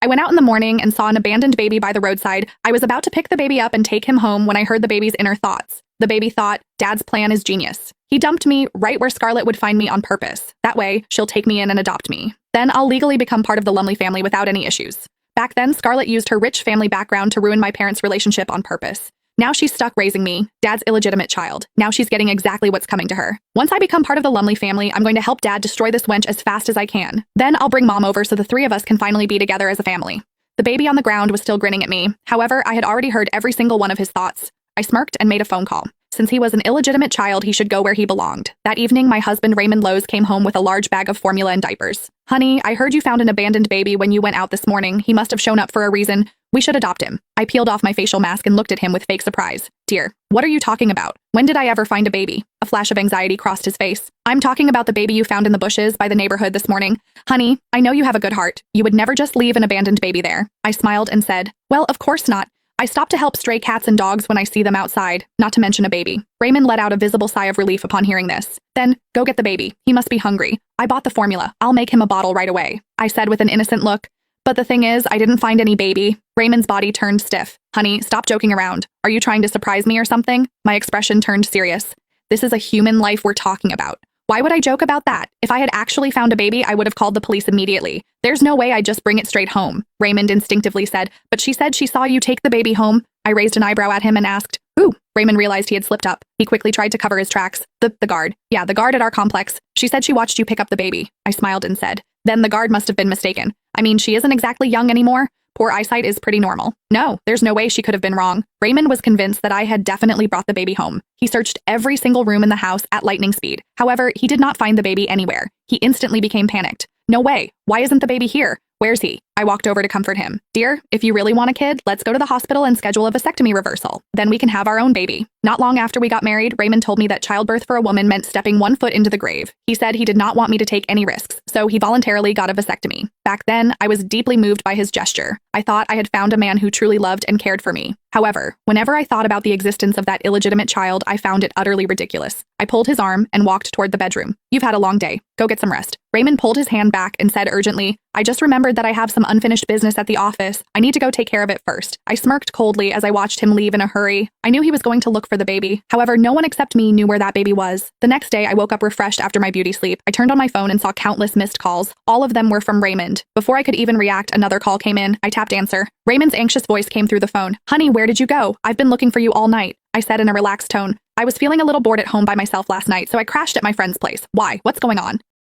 I went out in the morning and saw an abandoned baby by the roadside. I was about to pick the baby up and take him home when I heard the baby's inner thoughts. The baby thought, Dad's plan is genius. He dumped me right where Scarlett would find me on purpose. That way, she'll take me in and adopt me. Then I'll legally become part of the Lumley family without any issues. Back then, Scarlett used her rich family background to ruin my parents' relationship on purpose. Now she's stuck raising me, Dad's illegitimate child. Now she's getting exactly what's coming to her. Once I become part of the Lumley family, I'm going to help Dad destroy this wench as fast as I can. Then I'll bring Mom over so the three of us can finally be together as a family. The baby on the ground was still grinning at me. However, I had already heard every single one of his thoughts. I smirked and made a phone call. Since he was an illegitimate child, he should go where he belonged. That evening, my husband Raymond Lowe's came home with a large bag of formula and diapers. Honey, I heard you found an abandoned baby when you went out this morning. He must have shown up for a reason. We should adopt him. I peeled off my facial mask and looked at him with fake surprise. Dear, what are you talking about? When did I ever find a baby? A flash of anxiety crossed his face. I'm talking about the baby you found in the bushes by the neighborhood this morning. Honey, I know you have a good heart. You would never just leave an abandoned baby there. I smiled and said, well, of course not. I stop to help stray cats and dogs when I see them outside, not to mention a baby. Raymond let out a visible sigh of relief upon hearing this. Then, go get the baby. He must be hungry. I bought the formula. I'll make him a bottle right away, I said with an innocent look. But the thing is, I didn't find any baby. Raymond's body turned stiff. Honey, stop joking around. Are you trying to surprise me or something? My expression turned serious. This is a human life we're talking about. Why would I joke about that? If I had actually found a baby, I would have called the police immediately. There's no way I'd just bring it straight home, Raymond instinctively said, but she said she saw you take the baby home. I raised an eyebrow at him and asked, who? Raymond realized he had slipped up. He quickly tried to cover his tracks. The guard. Yeah, the guard at our complex. She said she watched you pick up the baby. I smiled and said, then the guard must have been mistaken. I mean, she isn't exactly young anymore. Poor eyesight is pretty normal. No, there's no way she could have been wrong. Raymond was convinced that I had definitely brought the baby home. He searched every single room in the house at lightning speed. However, he did not find the baby anywhere. He instantly became panicked. No way. Why isn't the baby here? Where's he? I walked over to comfort him. Dear, if you really want a kid, let's go to the hospital and schedule a vasectomy reversal. Then we can have our own baby. Not long after we got married, Raymond told me that childbirth for a woman meant stepping 1 foot into the grave. He said he did not want me to take any risks, so he voluntarily got a vasectomy. Back then, I was deeply moved by his gesture. I thought I had found a man who truly loved and cared for me. However, whenever I thought about the existence of that illegitimate child, I found it utterly ridiculous. I pulled his arm and walked toward the bedroom. You've had a long day. Go get some rest. Raymond pulled his hand back and said urgently, I just remembered that I have some unfinished business at the office. I need to go take care of it first. I smirked coldly as I watched him leave in a hurry. I knew he was going to look for the baby. However, no one except me knew where that baby was. The next day, I woke up refreshed after my beauty sleep. I turned on my phone and saw countless missed calls. All of them were from Raymond. Before I could even react, another call came in. I tapped answer. Raymond's anxious voice came through the phone. Honey, where did you go? I've been looking for you all night, I said in a relaxed tone. I was feeling a little bored at home by myself last night, so I crashed at my friend's place. Why? What's going on?